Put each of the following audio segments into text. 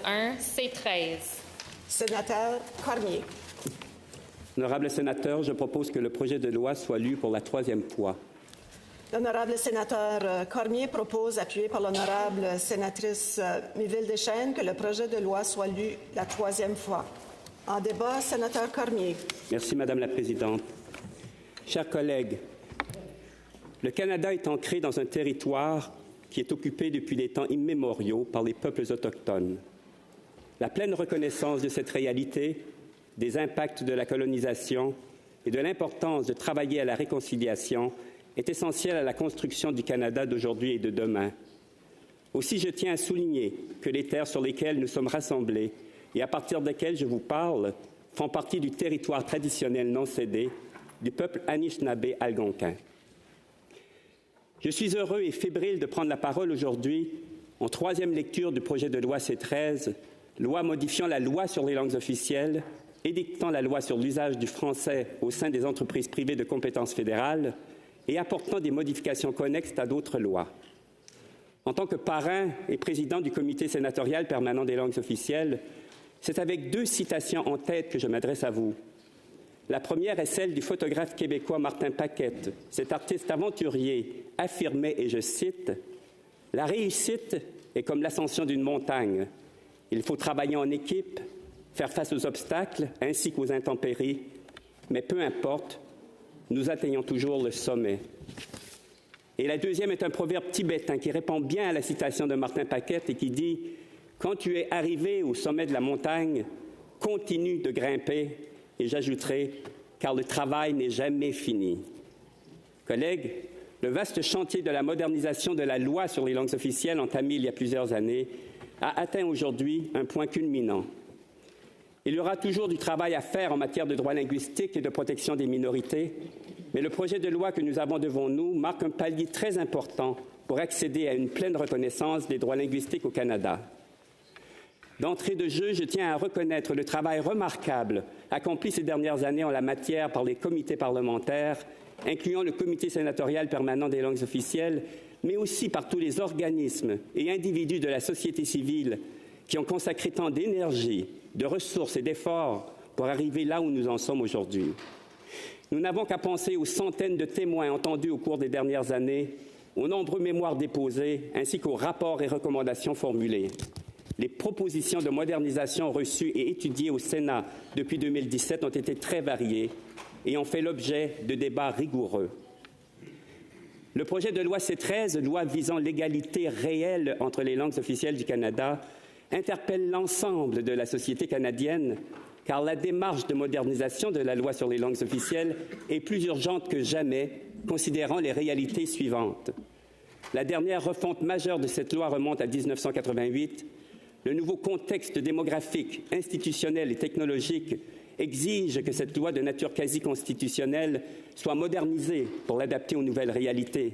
1, C13. Sénateur Cormier. Honorable sénateur, je propose que le projet de loi soit lu pour la troisième fois. L'honorable sénateur Cormier propose, appuyé par l'honorable sénatrice Miville-Deschênes, que le projet de loi soit lu la troisième fois. En débat, sénateur Cormier. Merci, Madame la Présidente. Chers collègues, le Canada est ancré dans un territoire qui est occupé depuis des temps immémoriaux par les peuples autochtones. La pleine reconnaissance de cette réalité, des impacts de la colonisation et de l'importance de travailler à la réconciliation est essentielle à la construction du Canada d'aujourd'hui et de demain. Aussi, je tiens à souligner que les terres sur lesquelles nous sommes rassemblés et à partir desquelles je vous parle font partie du territoire traditionnel non cédé du peuple Anishinaabe algonquin. Je suis heureux et fébrile de prendre la parole aujourd'hui en troisième lecture du projet de loi C13, loi modifiant la loi sur les langues officielles, édictant la loi sur l'usage du français au sein des entreprises privées de compétences fédérales et apportant des modifications connexes à d'autres lois. En tant que parrain et président du comité sénatorial permanent des langues officielles, c'est avec deux citations en tête que je m'adresse à vous. La première est celle du photographe québécois Martin Paquette. Cet artiste aventurier affirmait, et je cite, « La réussite est comme l'ascension d'une montagne. Il faut travailler en équipe, faire face aux obstacles ainsi qu'aux intempéries, mais peu importe, nous atteignons toujours le sommet. » Et la deuxième est un proverbe tibétain qui répond bien à la citation de Martin Paquette et qui dit « Quand tu es arrivé au sommet de la montagne, continue de grimper. » Et j'ajouterai « car le travail n'est jamais fini ». Collègues, le vaste chantier de la modernisation de la loi sur les langues officielles entamé il y a plusieurs années a atteint aujourd'hui un point culminant. Il y aura toujours du travail à faire en matière de droit linguistique et de protection des minorités, mais le projet de loi que nous avons devant nous marque un palier très important pour accéder à une pleine reconnaissance des droits linguistiques au Canada. D'entrée de jeu, je tiens à reconnaître le travail remarquable accompli ces dernières années en la matière par les comités parlementaires, incluant le comité sénatorial permanent des langues officielles, mais aussi par tous les organismes et individus de la société civile qui ont consacré tant d'énergie, de ressources et d'efforts pour arriver là où nous en sommes aujourd'hui. Nous n'avons qu'à penser aux centaines de témoins entendus au cours des dernières années, aux nombreux mémoires déposés, ainsi qu'aux rapports et recommandations formulés. Les propositions de modernisation reçues et étudiées au Sénat depuis 2017 ont été très variées et ont fait l'objet de débats rigoureux. Le projet de loi C13, loi visant l'égalité réelle entre les langues officielles du Canada, interpelle l'ensemble de la société canadienne car la démarche de modernisation de la loi sur les langues officielles est plus urgente que jamais, considérant les réalités suivantes. La dernière refonte majeure de cette loi remonte à 1988. Le nouveau contexte démographique, institutionnel et technologique exige que cette loi de nature quasi constitutionnelle soit modernisée pour l'adapter aux nouvelles réalités.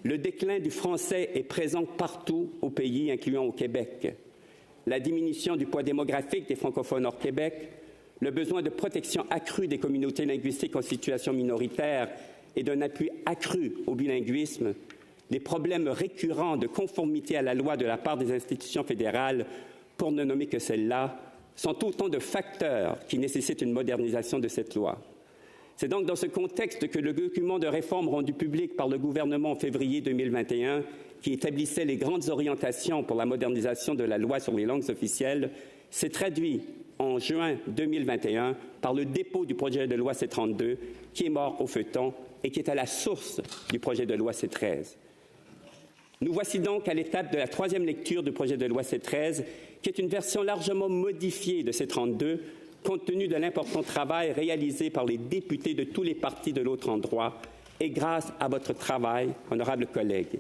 Le déclin du français est présent partout au pays, incluant au Québec. La diminution du poids démographique des francophones hors Québec, le besoin de protection accrue des communautés linguistiques en situation minoritaire et d'un appui accru au bilinguisme, des problèmes récurrents de conformité à la loi de la part des institutions fédérales, pour ne nommer que celles-là, sont autant de facteurs qui nécessitent une modernisation de cette loi. C'est donc dans ce contexte que le document de réforme rendu public par le gouvernement en février 2021, qui établissait les grandes orientations pour la modernisation de la loi sur les langues officielles, s'est traduit en juin 2021 par le dépôt du projet de loi C32, qui est mort au feuilleton et qui est à la source du projet de loi C13. Nous voici donc à l'étape de la troisième lecture du projet de loi C13, qui est une version largement modifiée de C32, compte tenu de l'important travail réalisé par les députés de tous les partis de l'autre endroit et grâce à votre travail, honorables collègues.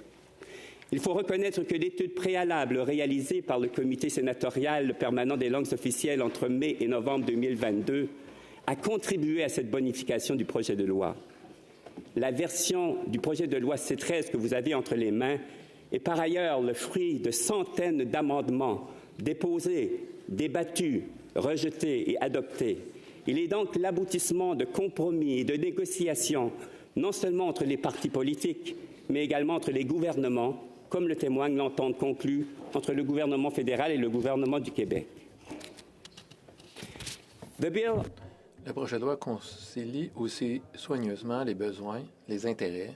Il faut reconnaître que l'étude préalable réalisée par le comité sénatorial permanent des langues officielles entre mai et novembre 2022 a contribué à cette bonification du projet de loi. La version du projet de loi C13 que vous avez entre les mains est par ailleurs le fruit de centaines d'amendements déposés, débattus, rejetés et adoptés. Il est donc l'aboutissement de compromis et de négociations, non seulement entre les partis politiques, mais également entre les gouvernements, comme le témoigne l'entente conclue entre le gouvernement fédéral et le gouvernement du Québec. Le projet de loi concilie aussi soigneusement les besoins, les intérêts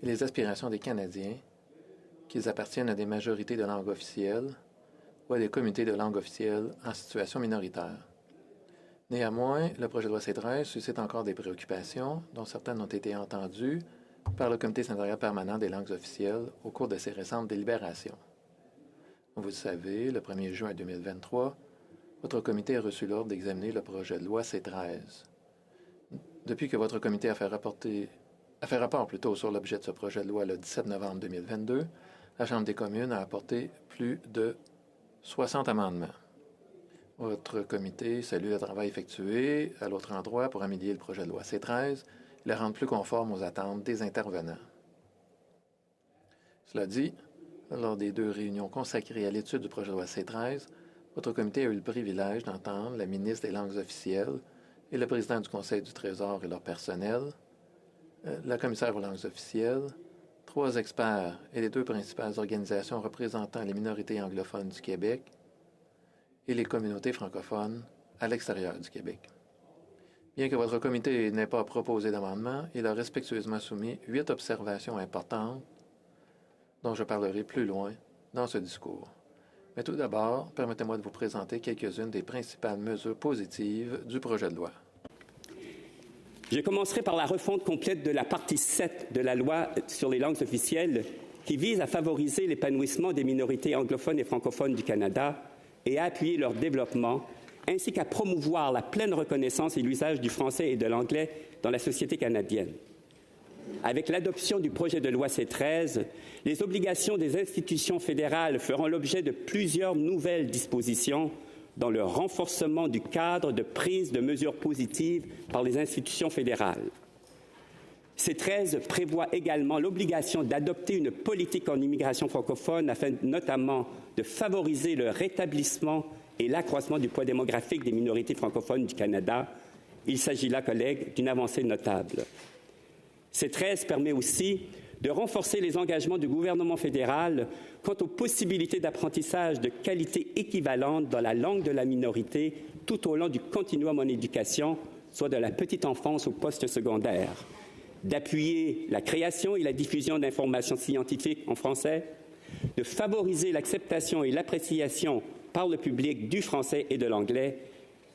et les aspirations des Canadiens, qu'ils appartiennent à des majorités de langue officielle ou à des communautés de langue officielle en situation minoritaire. Néanmoins, le projet de loi C-13 suscite encore des préoccupations, dont certaines ont été entendues par le Comité sénatorial permanent des langues officielles au cours de ces récentes délibérations. Comme vous le savez, le 1er juin 2023, votre comité a reçu l'ordre d'examiner le projet de loi C-13. Depuis que votre comité a fait rapport sur l'objet de ce projet de loi le 17 novembre 2022, la Chambre des communes a apporté plus de 60 amendements. Votre comité salue le travail effectué à l'autre endroit pour améliorer le projet de loi C-13 et le rendre plus conforme aux attentes des intervenants. Cela dit, lors des 2 réunions consacrées à l'étude du projet de loi C-13, votre comité a eu le privilège d'entendre la ministre des Langues officielles et le président du Conseil du Trésor et leur personnel, la commissaire aux langues officielles, 3 experts et les 2 principales organisations représentant les minorités anglophones du Québec et les communautés francophones à l'extérieur du Québec. Bien que votre comité n'ait pas proposé d'amendement, il a respectueusement soumis 8 observations importantes dont je parlerai plus loin dans ce discours. Mais tout d'abord, permettez-moi de vous présenter quelques-unes des principales mesures positives du projet de loi. Je commencerai par la refonte complète de la partie 7 de la loi sur les langues officielles qui vise à favoriser l'épanouissement des minorités anglophones et francophones du Canada et à appuyer leur développement, ainsi qu'à promouvoir la pleine reconnaissance et l'usage du français et de l'anglais dans la société canadienne. Avec l'adoption du projet de loi C-13, les obligations des institutions fédérales feront l'objet de plusieurs nouvelles dispositions dans le renforcement du cadre de prise de mesures positives par les institutions fédérales. C-13 prévoit également l'obligation d'adopter une politique en immigration francophone afin notamment de favoriser le rétablissement et l'accroissement du poids démographique des minorités francophones du Canada. Il s'agit là, collègues, d'une avancée notable. C-13 permet aussi de renforcer les engagements du gouvernement fédéral quant aux possibilités d'apprentissage de qualité équivalente dans la langue de la minorité tout au long du continuum en éducation, soit de la petite enfance au post-secondaire, d'appuyer la création et la diffusion d'informations scientifiques en français, de favoriser l'acceptation et l'appréciation par le public du français et de l'anglais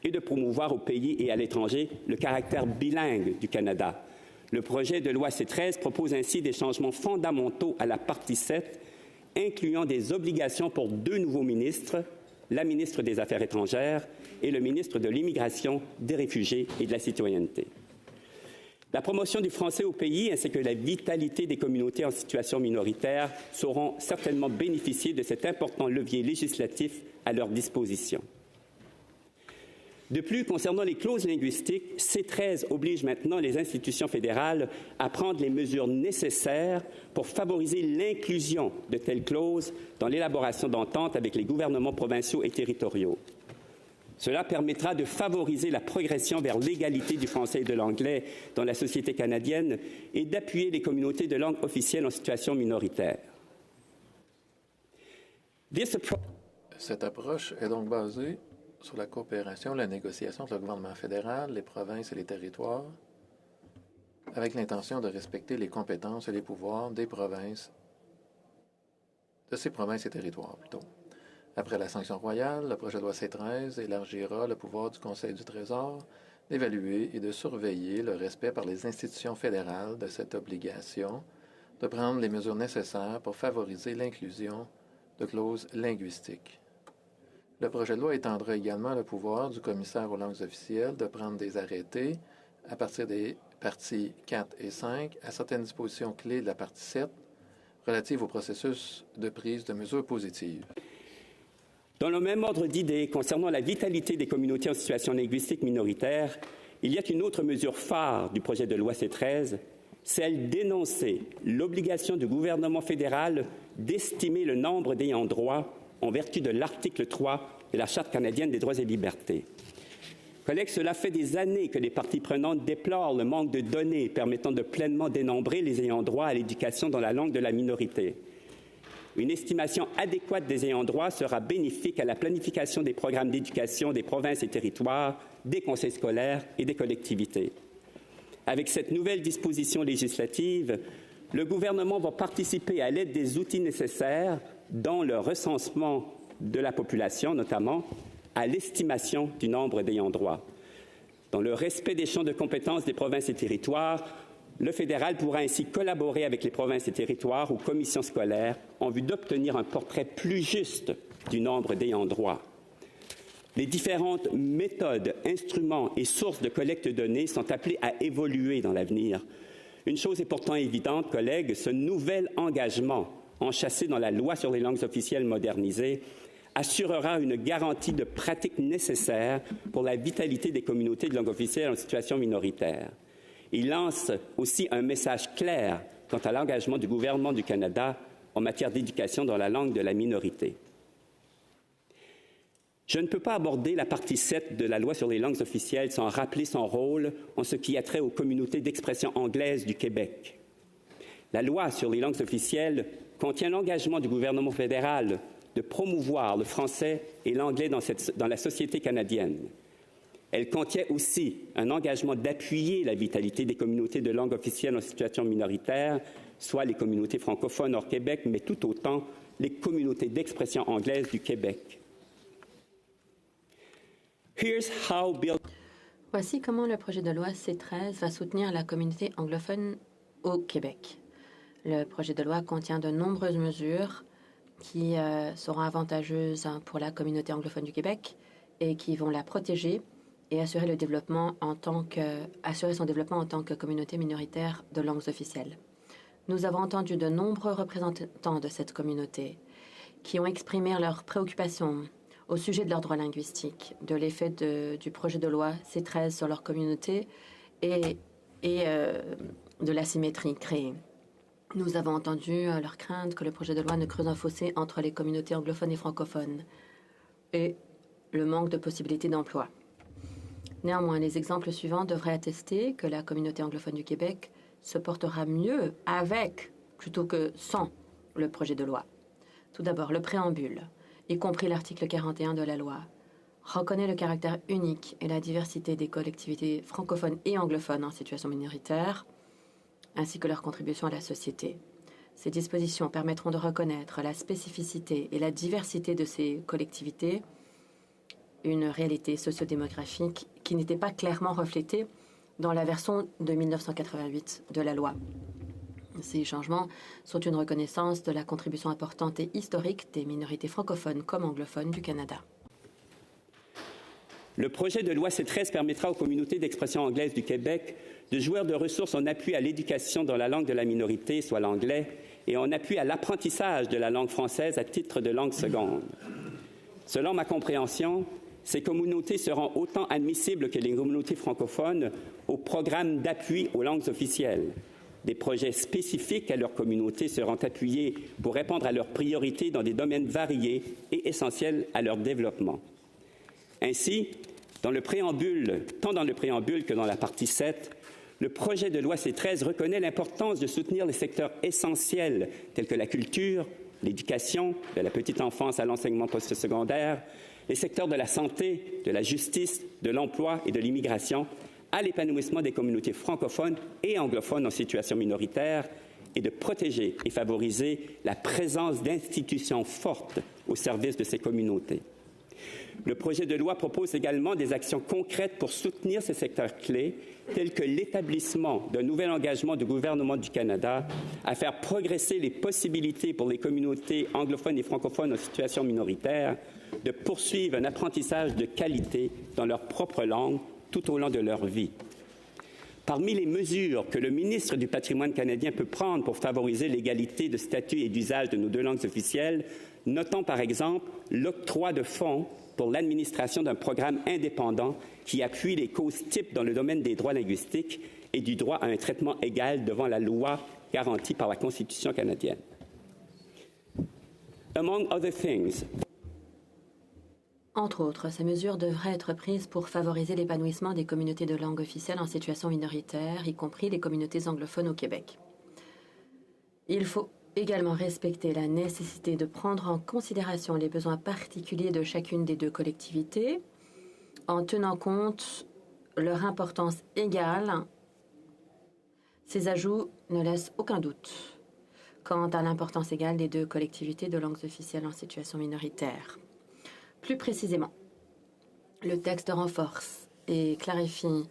et de promouvoir au pays et à l'étranger le caractère bilingue du Canada. Le projet de loi C-13 propose ainsi des changements fondamentaux à la partie 7, incluant des obligations pour 2 nouveaux ministres, la ministre des Affaires étrangères et le ministre de l'Immigration, des Réfugiés et de la Citoyenneté. La promotion du français au pays ainsi que la vitalité des communautés en situation minoritaire sauront certainement bénéficier de cet important levier législatif à leur disposition. De plus, concernant les clauses linguistiques, C-13 oblige maintenant les institutions fédérales à prendre les mesures nécessaires pour favoriser l'inclusion de telles clauses dans l'élaboration d'ententes avec les gouvernements provinciaux et territoriaux. Cela permettra de favoriser la progression vers l'égalité du français et de l'anglais dans la société canadienne et d'appuyer les communautés de langue officielle en situation minoritaire. Cette approche est donc basée sur la coopération, la négociation entre le gouvernement fédéral, les provinces et les territoires, avec l'intention de respecter les compétences et les pouvoirs des provinces, de ces provinces et territoires, plutôt. Après la sanction royale, le projet de loi C-13 élargira le pouvoir du Conseil du Trésor d'évaluer et de surveiller le respect par les institutions fédérales de cette obligation de prendre les mesures nécessaires pour favoriser l'inclusion de clauses linguistiques. Le projet de loi étendra également le pouvoir du commissaire aux langues officielles de prendre des arrêtés à partir des parties 4 et 5 à certaines dispositions clés de la partie 7 relatives au processus de prise de mesures positives. Dans le même ordre d'idées, concernant la vitalité des communautés en situation linguistique minoritaire, il y a une autre mesure phare du projet de loi C-13, celle d'énoncer l'obligation du gouvernement fédéral d'estimer le nombre d'ayants droit en vertu de l'article 3 de la Charte canadienne des droits et libertés. Collègues, cela fait des années que les parties prenantes déplorent le manque de données permettant de pleinement dénombrer les ayants droit à l'éducation dans la langue de la minorité. Une estimation adéquate des ayants droit sera bénéfique à la planification des programmes d'éducation des provinces et territoires, des conseils scolaires et des collectivités. Avec cette nouvelle disposition législative, le gouvernement va participer à l'aide des outils nécessaires, dont le recensement de la population, notamment, à l'estimation du nombre d'ayants droit. Dans le respect des champs de compétences des provinces et territoires, le fédéral pourra ainsi collaborer avec les provinces et territoires ou commissions scolaires en vue d'obtenir un portrait plus juste du nombre d'ayants droit. Les différentes méthodes, instruments et sources de collecte de données sont appelées à évoluer dans l'avenir. Une chose est pourtant évidente, collègues, ce nouvel engagement enchâssé dans la loi sur les langues officielles modernisées assurera une garantie de pratique nécessaire pour la vitalité des communautés de langue officielle en situation minoritaire. Il lance aussi un message clair quant à l'engagement du gouvernement du Canada en matière d'éducation dans la langue de la minorité. Je ne peux pas aborder la partie 7 de la loi sur les langues officielles sans rappeler son rôle en ce qui a trait aux communautés d'expression anglaise du Québec. La loi sur les langues officielles contient l'engagement du gouvernement fédéral de promouvoir le français et l'anglais dans la société canadienne. Elle contient aussi un engagement d'appuyer la vitalité des communautés de langue officielle en situation minoritaire, soit les communautés francophones hors Québec, mais tout autant les communautés d'expression anglaise du Québec. Voici comment le projet de loi C-13 va soutenir la communauté anglophone au Québec. Le projet de loi contient de nombreuses mesures qui seront avantageuses pour la communauté anglophone du Québec et qui vont la protéger et assurer son développement en tant que communauté minoritaire de langues officielles. Nous avons entendu de nombreux représentants de cette communauté qui ont exprimé leurs préoccupations au sujet de leurs droits linguistiques, de l'effet du projet de loi C-13 sur leur communauté et de l'asymétrie créée. Nous avons entendu leur crainte que le projet de loi ne creuse un fossé entre les communautés anglophones et francophones et le manque de possibilités d'emploi. Néanmoins, les exemples suivants devraient attester que la communauté anglophone du Québec se portera mieux avec plutôt que sans le projet de loi. Tout d'abord, le préambule, y compris l'article 41 de la loi, reconnaît le caractère unique et la diversité des collectivités francophones et anglophones en situation minoritaire, ainsi que leur contribution à la société. Ces dispositions permettront de reconnaître la spécificité et la diversité de ces collectivités, une réalité sociodémographique qui n'était pas clairement reflétée dans la version de 1988 de la loi. Ces changements sont une reconnaissance de la contribution importante et historique des minorités francophones comme anglophones du Canada. Le projet de loi C-13 permettra aux communautés d'expression anglaise du Québec de jouir de ressources en appui à l'éducation dans la langue de la minorité, soit l'anglais, et en appui à l'apprentissage de la langue française à titre de langue seconde. Selon ma compréhension, ces communautés seront autant admissibles que les communautés francophones au programme d'appui aux langues officielles. Des projets spécifiques à leur communauté seront appuyés pour répondre à leurs priorités dans des domaines variés et essentiels à leur développement. Ainsi, tant dans le préambule que dans la partie 7, le projet de loi C-13 reconnaît l'importance de soutenir les secteurs essentiels tels que la culture, l'éducation, de la petite enfance à l'enseignement postsecondaire, les secteurs de la santé, de la justice, de l'emploi et de l'immigration, à l'épanouissement des communautés francophones et anglophones en situation minoritaire et de protéger et favoriser la présence d'institutions fortes au service de ces communautés. Le projet de loi propose également des actions concrètes pour soutenir ces secteurs clés, tels que l'établissement d'un nouvel engagement du gouvernement du Canada à faire progresser les possibilités pour les communautés anglophones et francophones en situation minoritaire de poursuivre un apprentissage de qualité dans leur propre langue tout au long de leur vie. Parmi les mesures que le ministre du Patrimoine canadien peut prendre pour favoriser l'égalité de statut et d'usage de nos deux langues officielles, notons par exemple l'octroi de fonds pour l'administration d'un programme indépendant qui appuie les causes types dans le domaine des droits linguistiques et du droit à un traitement égal devant la loi garantie par la Constitution canadienne. Among other things, entre autres, ces mesures devraient être prises pour favoriser l'épanouissement des communautés de langue officielle en situation minoritaire, y compris les communautés anglophones au Québec. Il faut également respecter la nécessité de prendre en considération les besoins particuliers de chacune des deux collectivités, en tenant compte leur importance égale. Ces ajouts ne laissent aucun doute quant à l'importance égale des deux collectivités de langues officielles en situation minoritaire. Plus précisément, le texte renforce et clarifie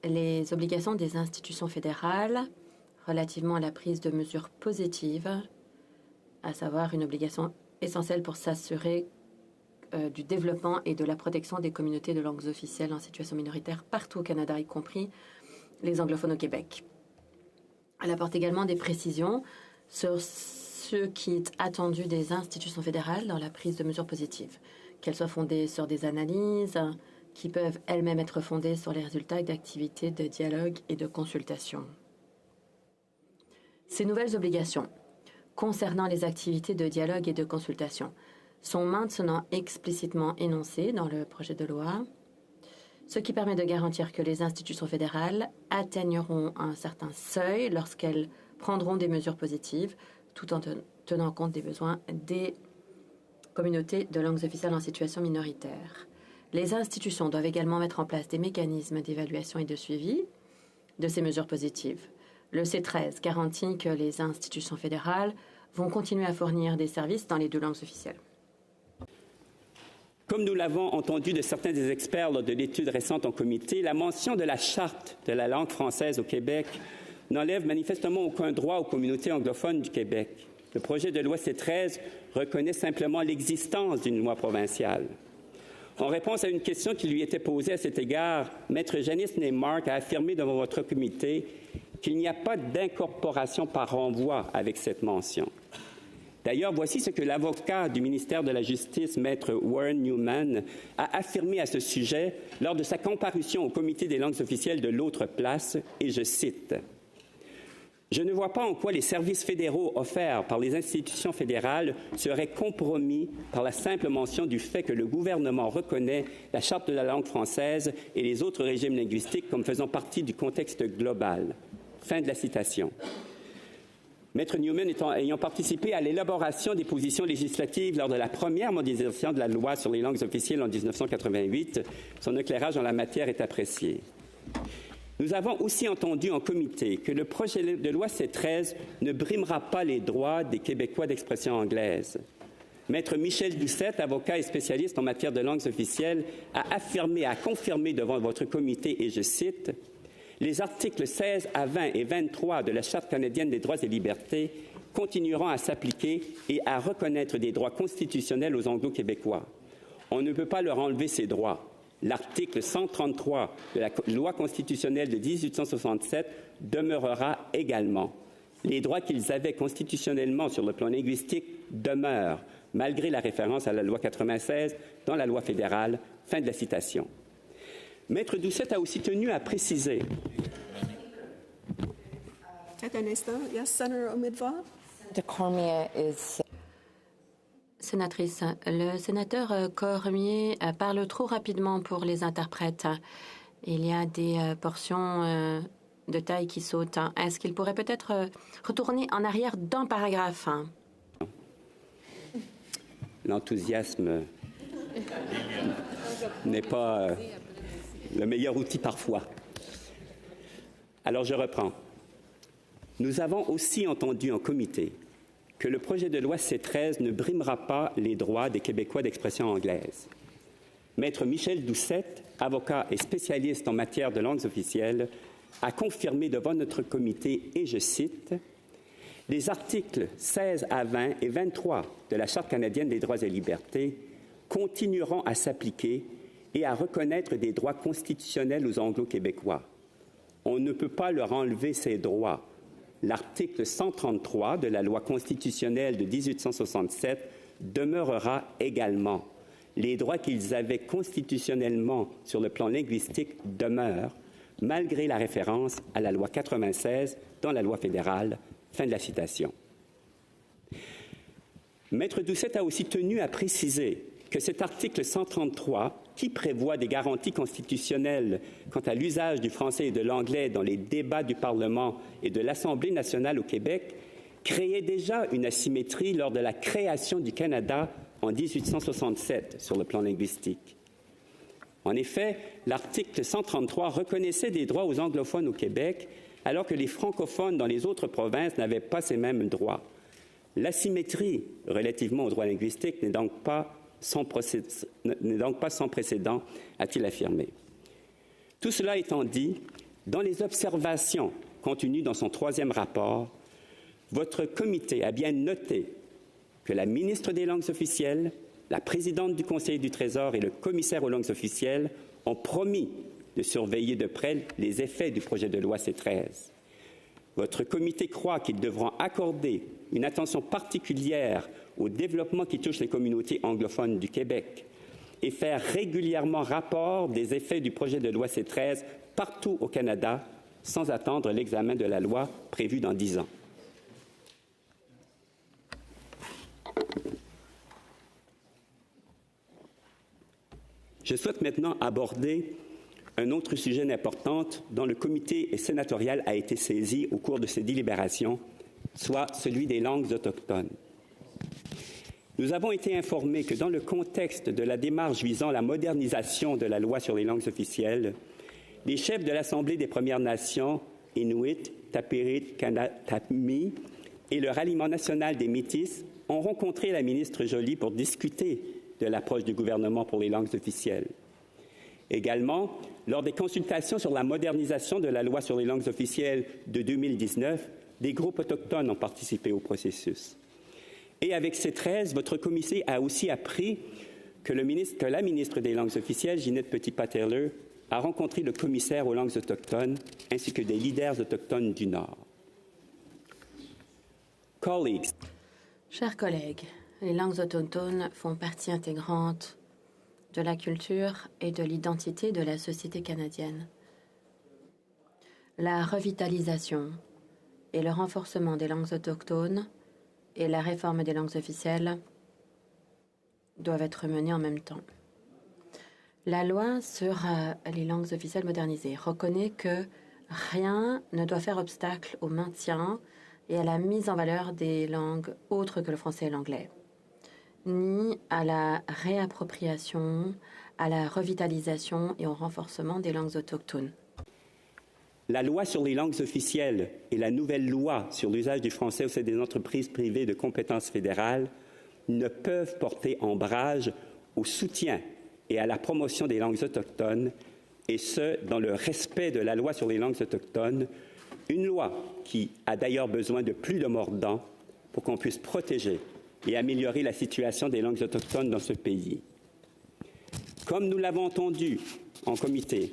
les obligations des institutions fédérales relativement à la prise de mesures positives, à savoir une obligation essentielle pour s'assurer du développement et de la protection des communautés de langues officielles en situation minoritaire partout au Canada, y compris les anglophones au Québec. Elle apporte également des précisions sur ce qui est attendu des institutions fédérales dans la prise de mesures positives, qu'elles soient fondées sur des analyses qui peuvent elles-mêmes être fondées sur les résultats d'activités de dialogue et de consultation. Ces nouvelles obligations concernant les activités de dialogue et de consultation sont maintenant explicitement énoncées dans le projet de loi, ce qui permet de garantir que les institutions fédérales atteigneront un certain seuil lorsqu'elles prendront des mesures positives, tout en tenant compte des besoins des communautés de langues officielles en situation minoritaire. Les institutions doivent également mettre en place des mécanismes d'évaluation et de suivi de ces mesures positives. Le C13 garantit que les institutions fédérales vont continuer à fournir des services dans les deux langues officielles. Comme nous l'avons entendu de certains des experts lors de l'étude récente en comité, la mention de la Charte de la langue française au Québec n'enlève manifestement aucun droit aux communautés anglophones du Québec. Le projet de loi C13 reconnaît simplement l'existence d'une loi provinciale. En réponse à une question qui lui était posée à cet égard, Maître Janice Neymark a affirmé devant votre comité qu'il n'y a pas d'incorporation par renvoi avec cette mention. D'ailleurs, voici ce que l'avocat du ministère de la Justice, Maître Warren Newman, a affirmé à ce sujet lors de sa comparution au Comité des langues officielles de l'autre place, et je cite « Je ne vois pas en quoi les services fédéraux offerts par les institutions fédérales seraient compromis par la simple mention du fait que le gouvernement reconnaît la Charte de la langue française et les autres régimes linguistiques comme faisant partie du contexte global. » Fin de la citation. Maître Newman ayant participé à l'élaboration des positions législatives lors de la première modernisation de la loi sur les langues officielles en 1988, son éclairage en la matière est apprécié. Nous avons aussi entendu en comité que le projet de loi C13 ne brimera pas les droits des Québécois d'expression anglaise. Maître Michel Doucette, avocat et spécialiste en matière de langues officielles, a affirmé, a confirmé devant votre comité, et je cite, « Les articles 16 à 20 et 23 de la Charte canadienne des droits et libertés continueront à s'appliquer et à reconnaître des droits constitutionnels aux Anglo-Québécois. On ne peut pas leur enlever ces droits. L'article 133 de la loi constitutionnelle de 1867 demeurera également. Les droits qu'ils avaient constitutionnellement sur le plan linguistique demeurent, malgré la référence à la loi 96 dans la loi fédérale. » Fin de la citation. Maître Doucette a aussi tenu à préciser. Peut-être un instant. Yes, Senator Omidva. Sénatrice, le sénateur Cormier parle trop rapidement pour les interprètes. Il y a des portions de taille qui sautent. Est-ce qu'il pourrait peut-être retourner en arrière d'un paragraphe? L'enthousiasme n'est pas le meilleur outil parfois. Alors je reprends. Nous avons aussi entendu en comité que le projet de loi C13 ne brimera pas les droits des Québécois d'expression anglaise. Maître Michel Doucette, avocat et spécialiste en matière de langues officielles, a confirmé devant notre comité, et je cite, « Les articles 16 à 20 et 23 de la Charte canadienne des droits et libertés continueront à s'appliquer et à reconnaître des droits constitutionnels aux Anglo-Québécois. On ne peut pas leur enlever ces droits. L'article 133 de la loi constitutionnelle de 1867 demeurera également. Les droits qu'ils avaient constitutionnellement sur le plan linguistique demeurent, malgré la référence à la loi 96 dans la loi fédérale. » Fin de la citation. Maître Doucette a aussi tenu à préciser que cet article 133, qui prévoit des garanties constitutionnelles quant à l'usage du français et de l'anglais dans les débats du Parlement et de l'Assemblée nationale au Québec, créait déjà une asymétrie lors de la création du Canada en 1867 sur le plan linguistique. En effet, l'article 133 reconnaissait des droits aux anglophones au Québec, alors que les francophones dans les autres provinces n'avaient pas ces mêmes droits. L'asymétrie relativement aux droits linguistiques n'est donc pas sans précédent, a-t-il affirmé. Tout cela étant dit, dans les observations contenues dans son troisième rapport, votre comité a bien noté que la ministre des Langues officielles, la présidente du Conseil du Trésor et le commissaire aux langues officielles ont promis de surveiller de près les effets du projet de loi C-13. Votre comité croit qu'ils devront accorder une attention particulière au développement qui touche les communautés anglophones du Québec et faire régulièrement rapport des effets du projet de loi C-13 partout au Canada sans attendre l'examen de la loi prévu dans 10 ans. Je souhaite maintenant aborder un autre sujet important dont le comité sénatorial a été saisi au cours de ses délibérations, soit celui des langues autochtones. Nous avons été informés que dans le contexte de la démarche visant la modernisation de la loi sur les langues officielles, les chefs de l'Assemblée des Premières Nations, Inuit, Tapirit, Kanatami et le Ralliement national des Métis ont rencontré la ministre Joly pour discuter de l'approche du gouvernement pour les langues officielles. Également, lors des consultations sur la modernisation de la loi sur les langues officielles de 2019, des groupes autochtones ont participé au processus. Et avec C-13, votre comité a aussi appris que la ministre des Langues officielles, Ginette Petitpas-Taylor, a rencontré le commissaire aux langues autochtones ainsi que des leaders autochtones du Nord. Colleagues. Chers collègues, les langues autochtones font partie intégrante de la culture et de l'identité de la société canadienne. La revitalisation et le renforcement des langues autochtones et la réforme des langues officielles doivent être menés en même temps. La loi sur les langues officielles modernisées reconnaît que rien ne doit faire obstacle au maintien et à la mise en valeur des langues autres que le français et l'anglais, ni à la réappropriation, à la revitalisation et au renforcement des langues autochtones. La loi sur les langues officielles et la nouvelle loi sur l'usage du français au sein des entreprises privées de compétences fédérales ne peuvent porter ombrage au soutien et à la promotion des langues autochtones, et ce, dans le respect de la loi sur les langues autochtones, une loi qui a d'ailleurs besoin de plus de mordants pour qu'on puisse protéger et améliorer la situation des langues autochtones dans ce pays. Comme nous l'avons entendu en comité,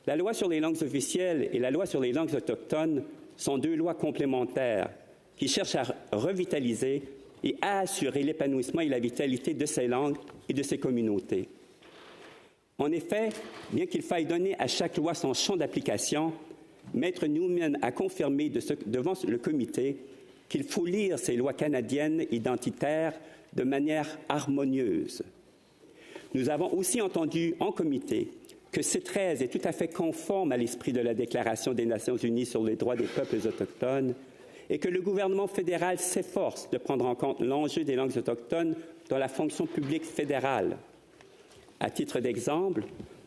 la loi sur les langues officielles et la loi sur les langues autochtones sont deux lois complémentaires qui cherchent à revitaliser et à assurer l'épanouissement et la vitalité de ces langues et de ces communautés. En effet, bien qu'il faille donner à chaque loi son champ d'application, Maître Newman a confirmé devant le comité qu'il faut lire ces lois canadiennes identitaires de manière harmonieuse. Nous avons aussi entendu en comité que C-13 est tout à fait conforme à l'esprit de la Déclaration des Nations unies sur les droits des peuples autochtones et que le gouvernement fédéral s'efforce de prendre en compte l'enjeu des langues autochtones dans la fonction publique fédérale. À titre d'exemple,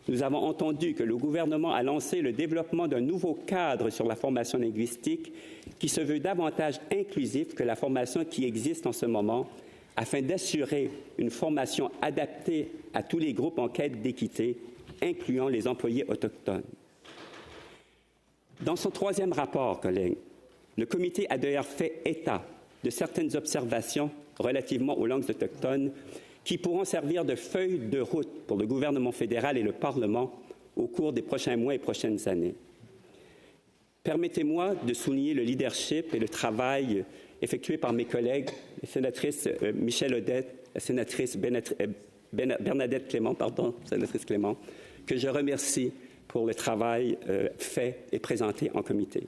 nous avons entendu que le gouvernement a lancé le développement d'un nouveau cadre sur la formation linguistique qui se veut davantage inclusif que la formation qui existe en ce moment, afin d'assurer une formation adaptée à tous les groupes en quête d'équité, incluant les employés autochtones. Dans son troisième rapport, collègues, le comité a d'ailleurs fait état de certaines observations relativement aux langues autochtones qui pourront servir de feuille de route pour le gouvernement fédéral et le Parlement au cours des prochains mois et prochaines années. Permettez-moi de souligner le leadership et le travail effectué par mes collègues, la sénatrice Michèle Audette, la sénatrice Bernadette Clément, sénatrice Clément, que je remercie pour le travail fait et présenté en comité.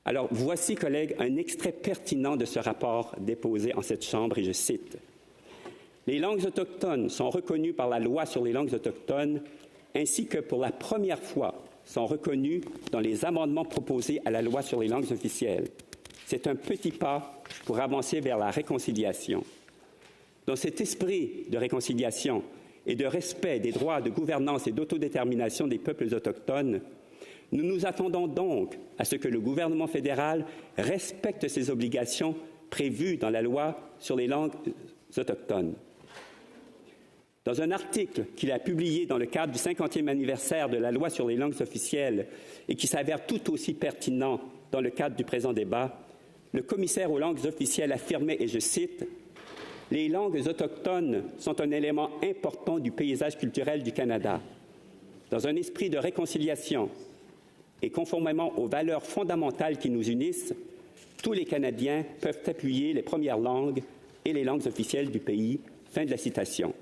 Alors, voici, collègues, un extrait pertinent de ce rapport déposé en cette Chambre, et je cite. « Les langues autochtones sont reconnues par la loi sur les langues autochtones, ainsi que pour la première fois sont reconnues dans les amendements proposés à la loi sur les langues officielles. C'est un petit pas pour avancer vers la réconciliation. Dans cet esprit de réconciliation et de respect des droits de gouvernance et d'autodétermination des peuples autochtones, nous nous attendons donc à ce que le gouvernement fédéral respecte ses obligations prévues dans la loi sur les langues autochtones. Dans un article qu'il a publié dans le cadre du 50e anniversaire de la loi sur les langues officielles et qui s'avère tout aussi pertinent dans le cadre du présent débat, le commissaire aux langues officielles affirmait, et je cite, « Les langues autochtones sont un élément important du paysage culturel du Canada. Dans un esprit de réconciliation et conformément aux valeurs fondamentales qui nous unissent, tous les Canadiens peuvent appuyer les premières langues et les langues officielles du pays. » Fin de la citation.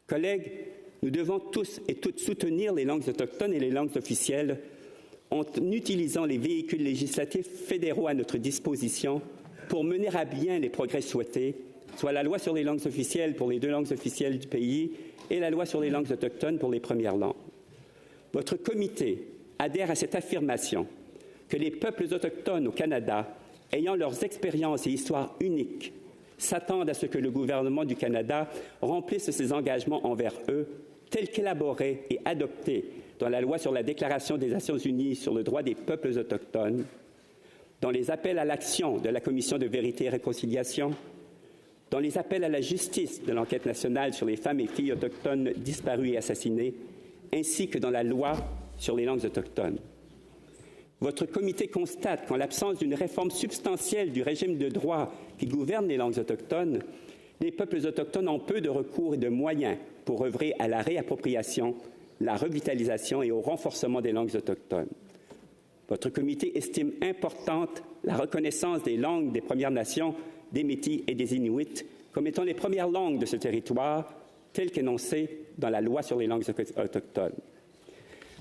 Collègues, nous devons tous et toutes soutenir les langues autochtones et les langues officielles en utilisant les véhicules législatifs fédéraux à notre disposition pour mener à bien les progrès souhaités, soit la loi sur les langues officielles pour les 2 langues officielles du pays et la loi sur les langues autochtones pour les premières langues. Votre comité adhère à cette affirmation que les peuples autochtones au Canada, ayant leurs expériences et histoires uniques, s'attendent à ce que le gouvernement du Canada remplisse ses engagements envers eux, tels qu'élaborés et adoptés dans la loi sur la Déclaration des Nations unies sur le droit des peuples autochtones, dans les appels à l'action de la Commission de vérité et réconciliation, dans les appels à la justice de l'enquête nationale sur les femmes et filles autochtones disparues et assassinées, ainsi que dans la loi sur les langues autochtones. Votre comité constate qu'en l'absence d'une réforme substantielle du régime de droit qui gouverne les langues autochtones, les peuples autochtones ont peu de recours et de moyens pour œuvrer à la réappropriation, la revitalisation et au renforcement des langues autochtones. Votre comité estime importante la reconnaissance des langues des Premières Nations, des Métis et des Inuits comme étant les premières langues de ce territoire, telles qu'énoncées dans la loi sur les langues autochtones.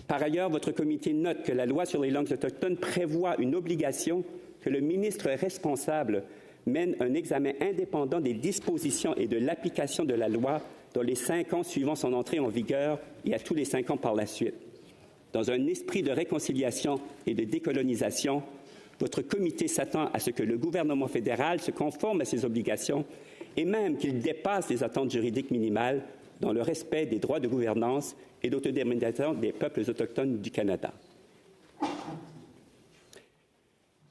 Par ailleurs, votre comité note que la loi sur les langues autochtones prévoit une obligation que le ministre responsable mène un examen indépendant des dispositions et de l'application de la loi dans les 5 ans suivant son entrée en vigueur et à tous les 5 ans par la suite. Dans un esprit de réconciliation et de décolonisation, votre comité s'attend à ce que le gouvernement fédéral se conforme à ses obligations et même qu'il dépasse les attentes juridiques minimales dans le respect des droits de gouvernance et d'autodétermination des peuples autochtones du Canada.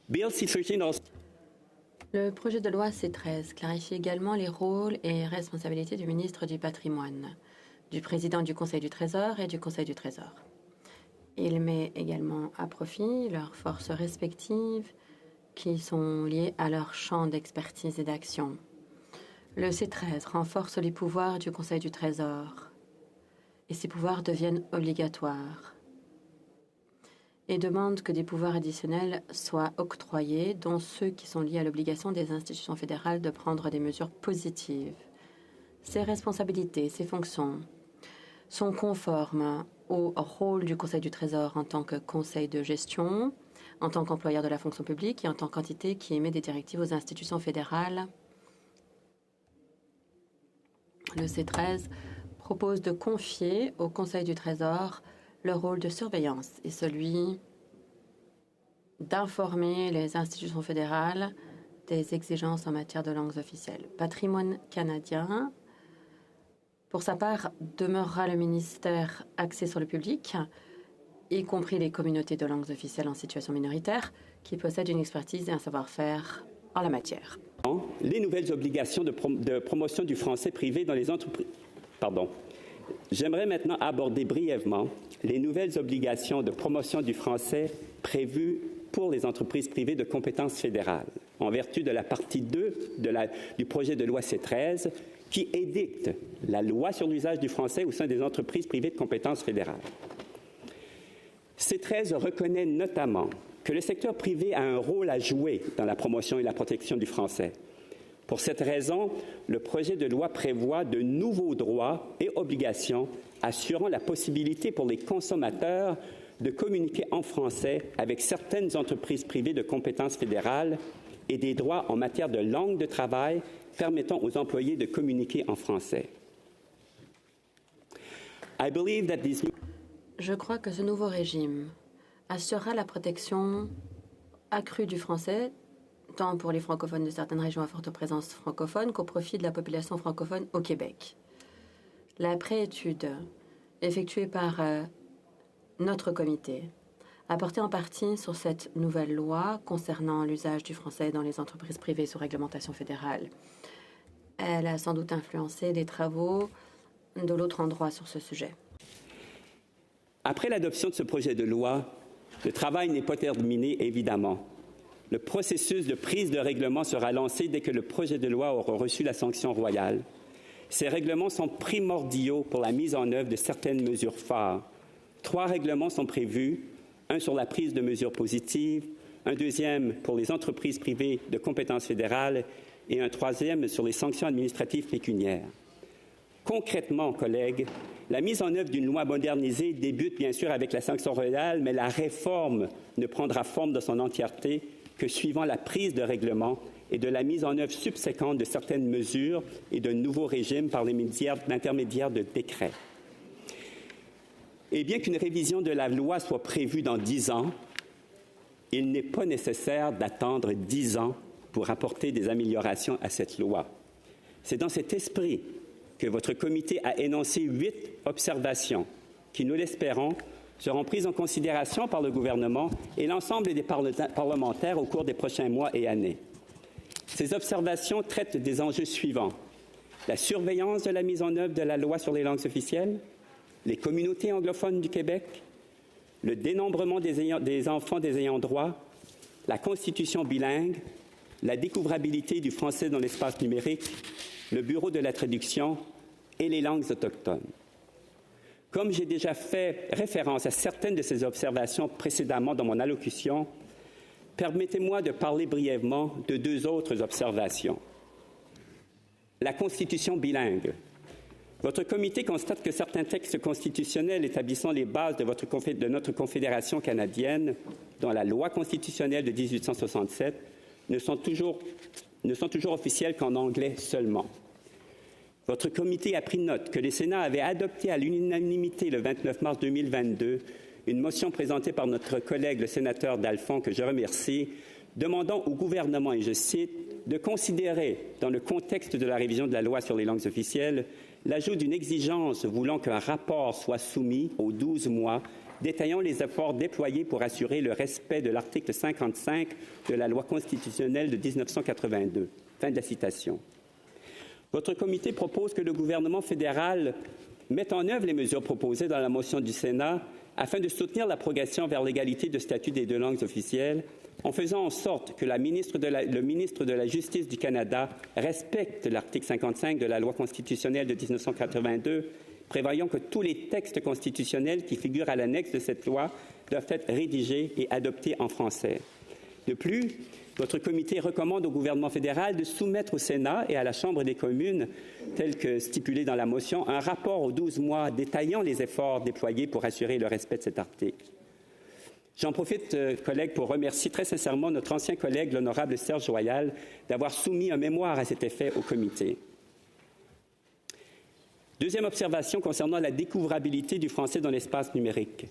Bill C-13 Le projet de loi C-13 clarifie également les rôles et responsabilités du ministre du Patrimoine, du président du Conseil du Trésor et du Conseil du Trésor. Il met également à profit leurs forces respectives qui sont liées à leur champ d'expertise et d'action. Le C-13 renforce les pouvoirs du Conseil du Trésor et ces pouvoirs deviennent obligatoires et demande que des pouvoirs additionnels soient octroyés, dont ceux qui sont liés à l'obligation des institutions fédérales de prendre des mesures positives. Ces responsabilités, ces fonctions sont conformes au rôle du Conseil du Trésor en tant que conseil de gestion, en tant qu'employeur de la fonction publique et en tant qu'entité qui émet des directives aux institutions fédérales. Le C-13 propose de confier au Conseil du Trésor le rôle de surveillance et celui d'informer les institutions fédérales des exigences en matière de langues officielles. Patrimoine canadien, pour sa part, demeurera le ministère axé sur le public, y compris les communautés de langues officielles en situation minoritaire, qui possèdent une expertise et un savoir-faire en la matière. Les nouvelles obligations de promotion du français privé dans les entreprises. J'aimerais maintenant aborder brièvement les nouvelles obligations de promotion du français prévues pour les entreprises privées de compétences fédérales, en vertu de la partie 2 du projet de loi C-13, qui édicte la loi sur l'usage du français au sein des entreprises privées de compétences fédérales. C-13 reconnaît notamment que le secteur privé a un rôle à jouer dans la promotion et la protection du français. Pour cette raison, le projet de loi prévoit de nouveaux droits et obligations assurant la possibilité pour les consommateurs de communiquer en français avec certaines entreprises privées de compétences fédérales et des droits en matière de langue de travail permettant aux employés de communiquer en français. Je crois que ce nouveau régime assurera la protection accrue du français, tant pour les francophones de certaines régions à forte présence francophone qu'au profit de la population francophone au Québec. La préétude effectuée par notre comité a porté en partie sur cette nouvelle loi concernant l'usage du français dans les entreprises privées sous réglementation fédérale. Elle a sans doute influencé des travaux de l'autre endroit sur ce sujet. Après l'adoption de ce projet de loi, le travail n'est pas terminé, évidemment. Le processus de prise de règlement sera lancé dès que le projet de loi aura reçu la sanction royale. Ces règlements sont primordiaux pour la mise en œuvre de certaines mesures phares. 3 règlements sont prévus, un sur la prise de mesures positives, un deuxième pour les entreprises privées de compétences fédérales et un troisième sur les sanctions administratives pécuniaires. Concrètement, collègues, la mise en œuvre d'une loi modernisée débute bien sûr avec la sanction royale, mais la réforme ne prendra forme de son entièreté que suivant la prise de règlement et de la mise en œuvre subséquente de certaines mesures et de nouveaux régimes par l'intermédiaire de décrets. Et bien qu'une révision de la loi soit prévue dans 10 ans, il n'est pas nécessaire d'attendre 10 ans pour apporter des améliorations à cette loi. C'est dans cet esprit que votre comité a énoncé 8 observations qui, nous l'espérons, seront prises en considération par le gouvernement et l'ensemble des parlementaires au cours des prochains mois et années. Ces observations traitent des enjeux suivants: la surveillance de la mise en œuvre de la loi sur les langues officielles, les communautés anglophones du Québec, le dénombrement des enfants des ayants droit, la constitution bilingue, la découvrabilité du français dans l'espace numérique, le bureau de la traduction et les langues autochtones. Comme j'ai déjà fait référence à certaines de ces observations précédemment dans mon allocution, permettez-moi de parler brièvement de 2 autres observations. La constitution bilingue. Votre comité constate que certains textes constitutionnels établissant les bases de notre Confédération canadienne, dont la loi constitutionnelle de 1867, ne sont toujours officiels qu'en anglais seulement. Votre comité a pris note que le Sénat avait adopté à l'unanimité le 29 mars 2022 une motion présentée par notre collègue le sénateur Dalphond, que je remercie, demandant au gouvernement, et je cite, de considérer, dans le contexte de la révision de la loi sur les langues officielles, l'ajout d'une exigence voulant qu'un rapport soit soumis aux 12 mois détaillant les efforts déployés pour assurer le respect de l'article 55 de la loi constitutionnelle de 1982. Fin de la citation. Votre comité propose que le gouvernement fédéral mette en œuvre les mesures proposées dans la motion du Sénat afin de soutenir la progression vers l'égalité de statut des 2 langues officielles, en faisant en sorte que le ministre de la Justice du Canada respecte l'article 55 de la loi constitutionnelle de 1982, prévoyant que tous les textes constitutionnels qui figurent à l'annexe de cette loi doivent être rédigés et adoptés en français. De plus, votre comité recommande au gouvernement fédéral de soumettre au Sénat et à la Chambre des communes, tel que stipulé dans la motion, un rapport aux 12 mois détaillant les efforts déployés pour assurer le respect de cet article. J'en profite, collègues, pour remercier très sincèrement notre ancien collègue, l'honorable Serge Royal, d'avoir soumis un mémoire à cet effet au comité. Deuxième observation concernant la découvrabilité du français dans l'espace numérique.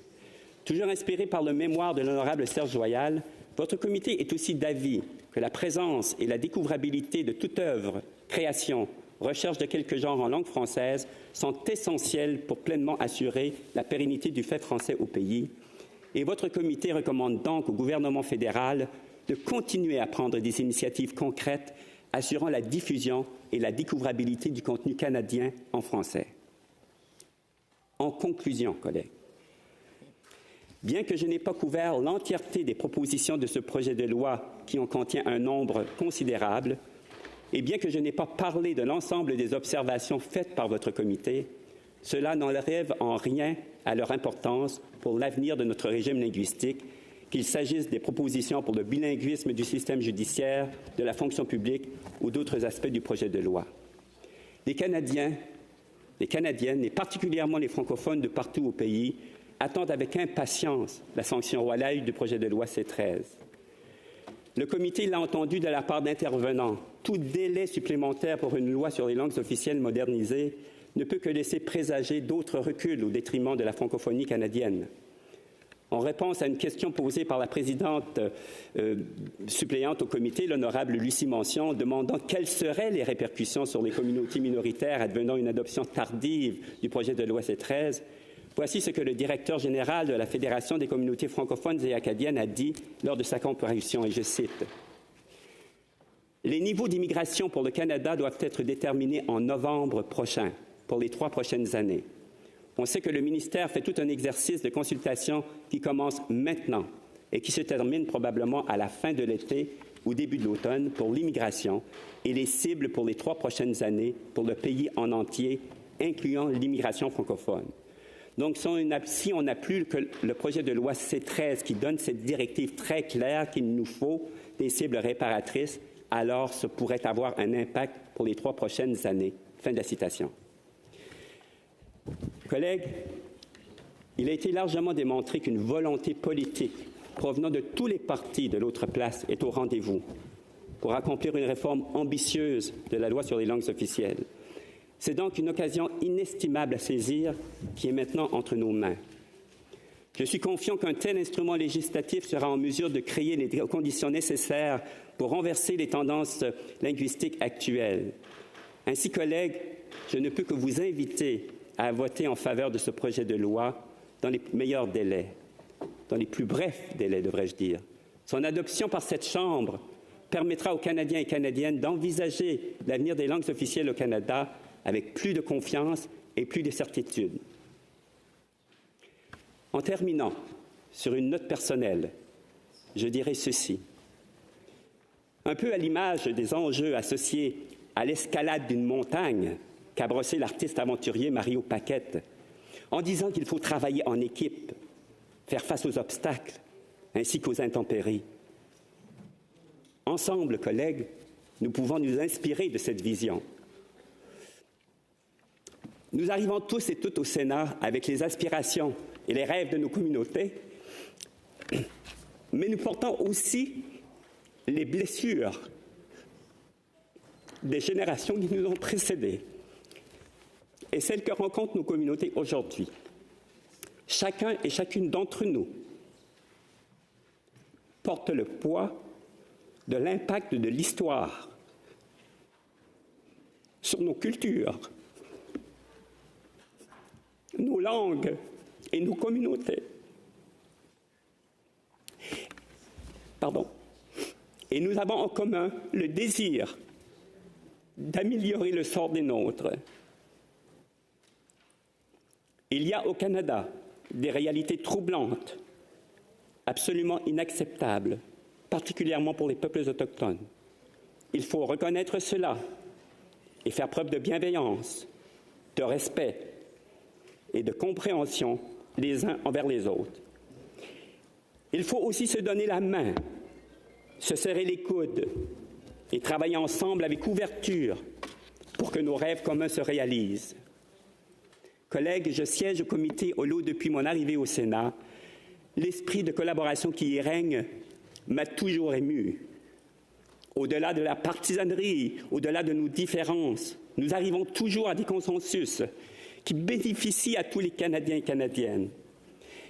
Toujours inspiré par le mémoire de l'honorable Serge Royal, votre comité est aussi d'avis que la présence et la découvrabilité de toute œuvre, création, recherche de quelque genre en langue française sont essentielles pour pleinement assurer la pérennité du fait français au pays. Et votre comité recommande donc au gouvernement fédéral de continuer à prendre des initiatives concrètes assurant la diffusion et la découvrabilité du contenu canadien en français. En conclusion, collègues, bien que je n'ai pas couvert l'entièreté des propositions de ce projet de loi qui en contient un nombre considérable, et bien que je n'ai pas parlé de l'ensemble des observations faites par votre comité, cela n'enlève en rien à leur importance pour l'avenir de notre régime linguistique, qu'il s'agisse des propositions pour le bilinguisme du système judiciaire, de la fonction publique ou d'autres aspects du projet de loi. Les Canadiens, les Canadiennes et particulièrement les francophones de partout au pays attendent avec impatience la sanction royale du projet de loi C-13. Le comité l'a entendu de la part d'intervenants. Tout délai supplémentaire pour une loi sur les langues officielles modernisée ne peut que laisser présager d'autres reculs au détriment de la francophonie canadienne. En réponse à une question posée par la présidente suppléante au comité, l'honorable Lucie Mention, demandant quelles seraient les répercussions sur les communautés minoritaires advenant une adoption tardive du projet de loi C-13, voici ce que le directeur général de la Fédération des communautés francophones et acadiennes a dit lors de sa comparution, et je cite. « Les niveaux d'immigration pour le Canada doivent être déterminés en novembre prochain, pour les 3 prochaines années. On sait que le ministère fait tout un exercice de consultation qui commence maintenant et qui se termine probablement à la fin de l'été ou début de l'automne pour l'immigration et les cibles pour les 3 prochaines années pour le pays en entier, incluant l'immigration francophone. Donc, si on n'a plus que le projet de loi C-13 qui donne cette directive très claire qu'il nous faut des cibles réparatrices, alors ça pourrait avoir un impact pour les 3 prochaines années. » Fin de la citation. Collègues, il a été largement démontré qu'une volonté politique provenant de tous les partis de l'autre place est au rendez-vous pour accomplir une réforme ambitieuse de la loi sur les langues officielles. C'est donc une occasion inestimable à saisir qui est maintenant entre nos mains. Je suis confiant qu'un tel instrument législatif sera en mesure de créer les conditions nécessaires pour renverser les tendances linguistiques actuelles. Ainsi, collègues, je ne peux que vous inviter à voter en faveur de ce projet de loi dans les meilleurs délais, dans les plus brefs délais, devrais-je dire. Son adoption par cette Chambre permettra aux Canadiens et Canadiennes d'envisager l'avenir des langues officielles au Canada avec plus de confiance et plus de certitude. En terminant, sur une note personnelle, je dirais ceci. Un peu à l'image des enjeux associés à l'escalade d'une montagne qu'a brossé l'artiste aventurier Mario Paquette, en disant qu'il faut travailler en équipe, faire face aux obstacles, ainsi qu'aux intempéries. Ensemble, collègues, nous pouvons nous inspirer de cette vision. Nous arrivons tous et toutes au Sénat avec les aspirations et les rêves de nos communautés, mais nous portons aussi les blessures des générations qui nous ont précédés et celles que rencontrent nos communautés aujourd'hui. Chacun et chacune d'entre nous porte le poids de l'impact de l'histoire sur nos cultures, nos langues et nos communautés. Et nous avons en commun le désir d'améliorer le sort des nôtres. Il y a au Canada des réalités troublantes, absolument inacceptables, particulièrement pour les peuples autochtones. Il faut reconnaître cela et faire preuve de bienveillance, de respect et de compréhension les uns envers les autres. Il faut aussi se donner la main, se serrer les coudes et travailler ensemble avec ouverture pour que nos rêves communs se réalisent. Collègues, je siège au comité Holo depuis mon arrivée au Sénat. L'esprit de collaboration qui y règne m'a toujours ému. Au-delà de la partisanerie, au-delà de nos différences, nous arrivons toujours à des consensus qui bénéficient à tous les Canadiens et Canadiennes.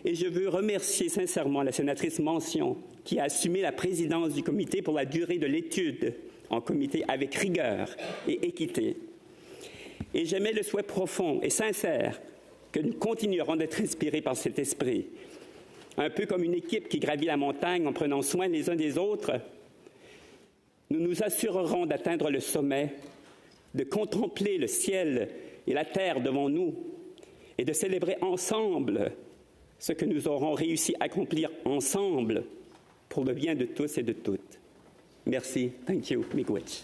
Et je veux remercier sincèrement la sénatrice Mention qui a assumé la présidence du comité pour la durée de l'étude en comité avec rigueur et équité. Et j'émets le souhait profond et sincère que nous continuerons d'être inspirés par cet esprit. Un peu comme une équipe qui gravit la montagne en prenant soin les uns des autres, nous nous assurerons d'atteindre le sommet, de contempler le ciel et la terre devant nous et de célébrer ensemble ce que nous aurons réussi à accomplir ensemble pour le bien de tous et de toutes. Merci. Thank you. Miigwech.